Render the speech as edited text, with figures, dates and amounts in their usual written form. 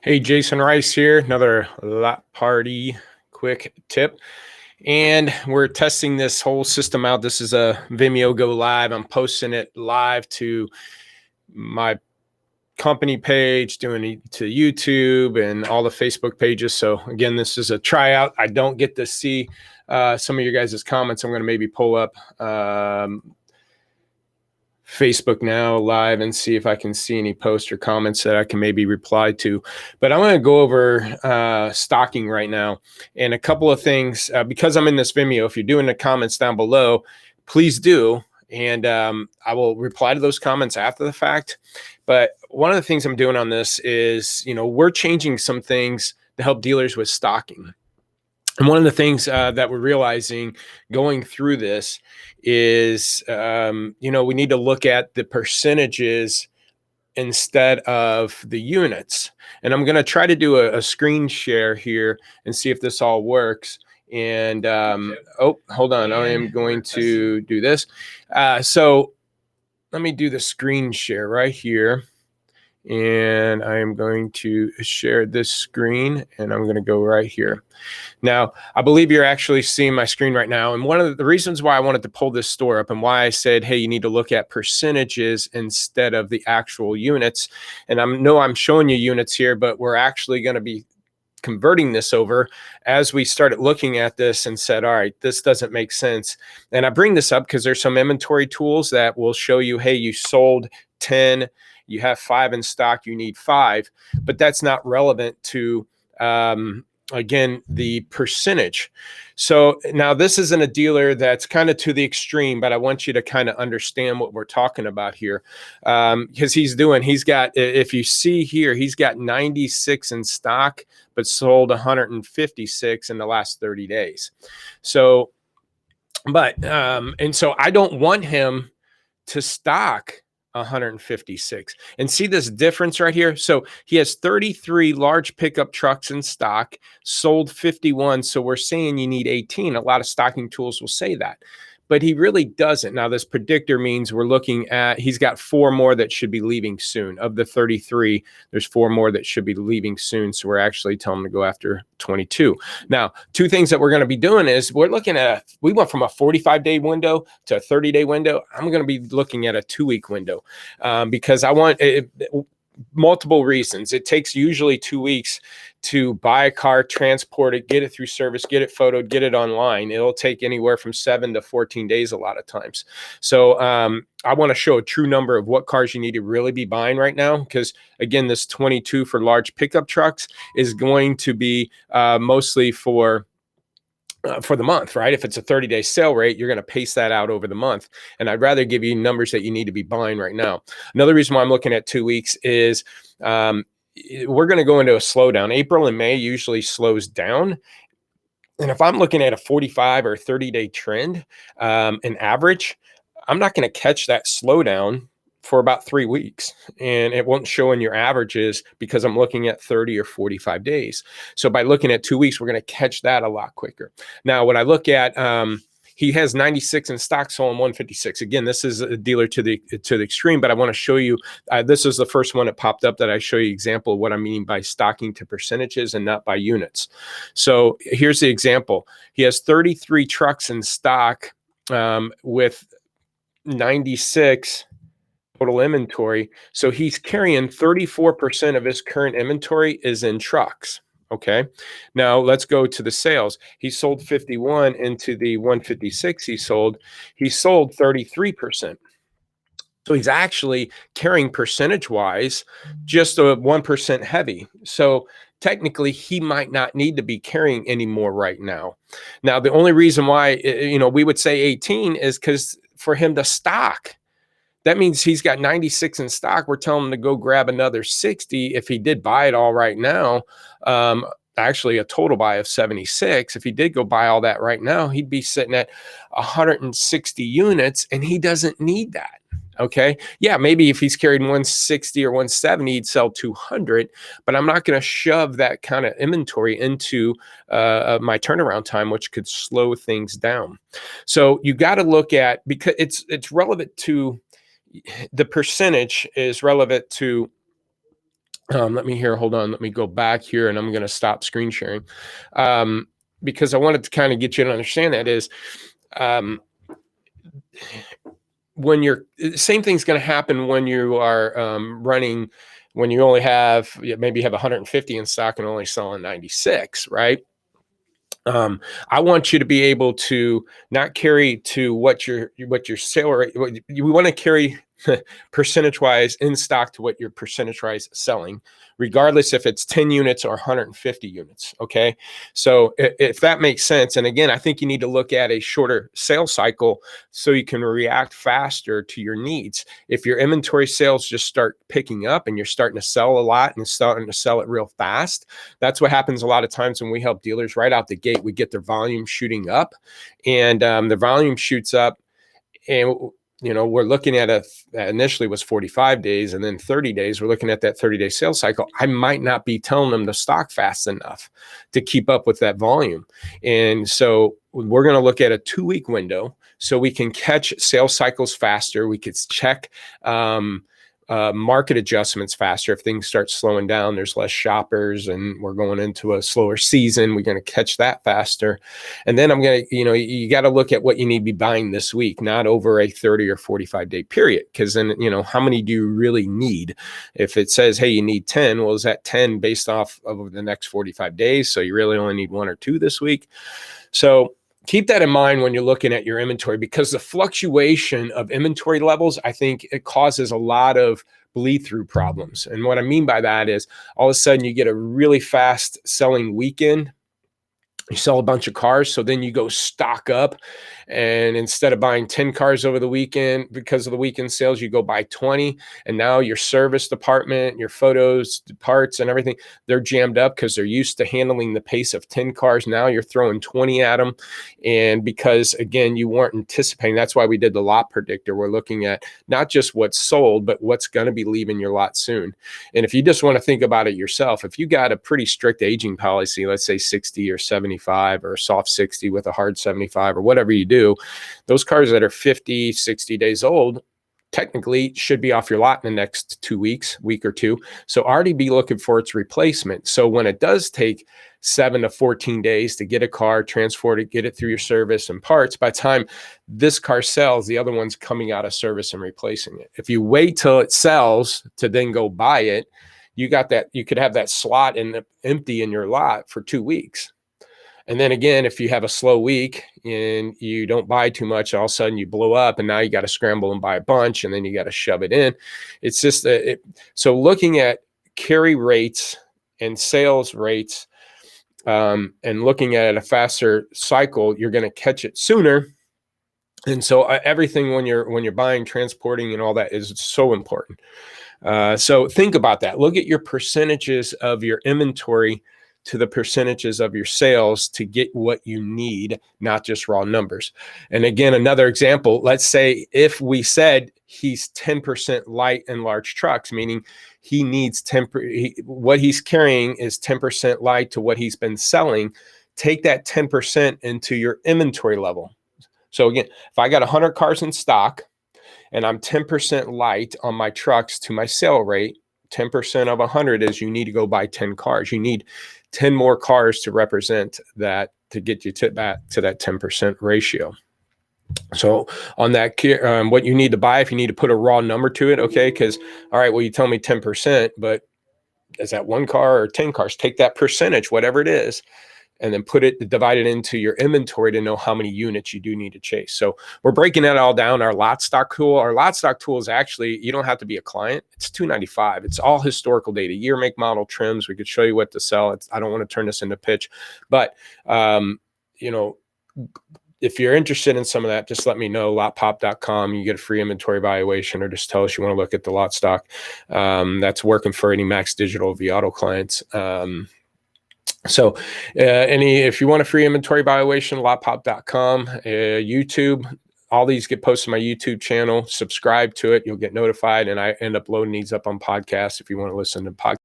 Hey, Jasen Rice here, another lot party quick tip. And we're testing this whole system out. This is a Vimeo Go Live. I'm posting it live to my company page, doing it to YouTube and all the Facebook pages. So again, this is a tryout. I don't get to see some of your guys' comments. I'm going to maybe pull up Facebook now live and see if I can see any posts or comments that I can maybe reply to. But I'm going to go over stocking right now and a couple of things because I'm in this Vimeo. If you're doing the comments down below, please do. And I will reply to those comments after the fact. But one of the things I'm doing on this is, we're changing some things to help dealers with stocking. And one of the things that we're realizing going through this is, we need to look at the percentages instead of the units. And I'm going to try to do a screen share here and see if this all works. And oh, hold on. I am going to do this. So let me do the screen share right here. And I am going to share this screen and I'm going to go right here. Now, I believe you're actually seeing my screen right now. And one of the reasons why I wanted to pull this store up and why I said, hey, you need to look at percentages instead of the actual units. And I'm showing you units here, but we're actually going to be converting this over as we started looking at this and said, all right, this doesn't make sense. And I bring this up because there's some inventory tools that will show you, hey, you sold 10, you have 5 in stock, you need 5, but that's not relevant to, again, the percentage. So now this isn't a dealer that's kind of to the extreme, but I want you to kind of understand what we're talking about here. Because he's got, if you see here, he's got 96 in stock, but sold 156 in the last 30 days. So, and so I don't want him to stock 156 and see this difference right here. So he has 33 large pickup trucks in stock, sold 51. So we're saying you need 18. A lot of stocking tools will say that, but he really doesn't. Now this predictor means we're looking at, he's got 4 more that should be leaving soon. Of the 33, there's 4 more that should be leaving soon. So we're actually telling him to go after 22. Now, 2 things that we're going to be doing is we went from a 45-day window to a 30-day window. I'm going to be looking at a 2-week window because I want multiple reasons. It takes usually 2 weeks to buy a car, transport it, get it through service, get it photoed, get it online. It'll take anywhere from 7 to 14 days a lot of times. So I want to show a true number of what cars you need to really be buying right now. Because again, this 22 for large pickup trucks is going to be mostly for the month, right? If it's a 30-day sale rate, you're going to pace that out over the month. And I'd rather give you numbers that you need to be buying right now. Another reason why I'm looking at 2 weeks is we're going to go into a slowdown. April and May usually slows down. And if I'm looking at a 45 or 30-day trend, an average, I'm not going to catch that slowdown for about 3 weeks, and it won't show in your averages because I'm looking at 30 or 45 days. So by looking at 2 weeks, we're going to catch that a lot quicker. Now, when I look at, he has 96 in stock, selling 156. Again, this is a dealer to the extreme, but I want to show you, this is the first one that popped up that I show you example of what I mean by stocking to percentages and not by units. So here's the example. He has 33 trucks in stock with 96 total inventory. So he's carrying 34% of his current inventory is in trucks. Okay. Now let's go to the sales. He sold 51 into the 156 he sold 33%. So he's actually carrying percentage wise just a 1% heavy. So technically he might not need to be carrying any more right now. Now, the only reason why, we would say 18 is because for him to stock, that means he's got 96 in stock. We're telling him to go grab another 60. If he did buy it all right now, actually a total buy of 76. If he did go buy all that right now, he'd be sitting at 160 units, and he doesn't need that. Okay. Yeah, maybe if he's carried 160 or 170, he'd sell 200, but I'm not going to shove that kind of inventory into my turnaround time, which could slow things down. So you got to look at, because it's relevant to, the percentage is relevant to Let me hold on. Let me go back here and I'm going to stop screen sharing. Because I wanted to kind of get you to understand that is, when you're, same thing's going to happen when you are running, when you only have, maybe you have 150 in stock and only selling 96, right? I want you to be able to not carry to what your sale rate. We want to carry percentage wise in stock to what your percentage wise selling, regardless if it's 10 units or 150 units. Okay. So if that makes sense. And again, I think you need to look at a shorter sales cycle so you can react faster to your needs. If your inventory sales just start picking up and you're starting to sell a lot and starting to sell it real fast, that's what happens a lot of times when we help dealers right out the gate. We get their volume shooting up, and the volume shoots up, and we're looking at initially was 45 days and then 30 days. We're looking at that 30-day sales cycle. I might not be telling them to stock fast enough to keep up with that volume. And so we're going to look at a 2-week window so we can catch sales cycles faster. We could check market adjustments faster. If things start slowing down, there's less shoppers and we're going into a slower season, we're going to catch that faster. And then I'm going to, you got to look at what you need to be buying this week, not over a 30 or 45 day period. Because then, how many do you really need? If it says, hey, you need 10, well, is that 10 based off of the next 45 days? So you really only need 1 or 2 this week. So keep that in mind when you're looking at your inventory, because the fluctuation of inventory levels, I think it causes a lot of bleed through problems. And what I mean by that is all of a sudden you get a really fast selling weekend. You sell a bunch of cars, so then you go stock up, and instead of buying 10 cars over the weekend because of the weekend sales, you go buy 20, and now your service department, your photos, parts, and everything, they're jammed up because they're used to handling the pace of 10 cars. Now you're throwing 20 at them, and because, again, you weren't anticipating, that's why we did the lot predictor. We're looking at not just what's sold, but what's going to be leaving your lot soon. And if you just want to think about it yourself, if you got a pretty strict aging policy, let's say 60 or 75, or a soft 60 with a hard 75 or whatever you do, those cars that are 50, 60 days old technically should be off your lot in the next 2 weeks, week or two. So already be looking for its replacement. So when it does take 7 to 14 days to get a car, transport it, get it through your service and parts, by the time this car sells, the other one's coming out of service and replacing it. If you wait till it sells to then go buy it, you could have that slot empty in your lot for 2 weeks. And then again, if you have a slow week and you don't buy too much, all of a sudden you blow up and now you got to scramble and buy a bunch and then you got to shove it in. It's just, so looking at carry rates and sales rates and looking at a faster cycle, you're going to catch it sooner. And so everything when you're buying, transporting and all that is so important. So think about that. Look at your percentages of your inventory to the percentages of your sales to get what you need, not just raw numbers. And again, another example, let's say if we said he's 10% light in large trucks, meaning he needs what he's carrying is 10% light to what he's been selling, take that 10% into your inventory level. So again, if I got 100 cars in stock and I'm 10% light on my trucks to my sale rate, 10% of 100 is you need to go buy 10 cars. You need 10 more cars to represent that, to get you back to that 10% ratio. So on that, what you need to buy, if you need to put a raw number to it, okay, because, all right, well, you tell me 10%, but is that 1 car or 10 cars? Take that percentage, whatever it is, and then divide it into your inventory to know how many units you do need to chase. So we're breaking that all down. Our lot stock tool, is actually, you don't have to be a client. It's $295. It's all historical data, year, make, model, trims. We could show you what to sell. I don't want to turn this into pitch, but if you're interested in some of that, just let me know, lotpop.com. You get a free inventory evaluation, or just tell us you want to look at the lot stock. That's working for any Max Digital V-Auto clients. So if you want a free inventory evaluation, lotpop.com, YouTube, all these get posted to my YouTube channel. Subscribe to it. You'll get notified. And I end up loading these up on podcasts if you want to listen to podcasts.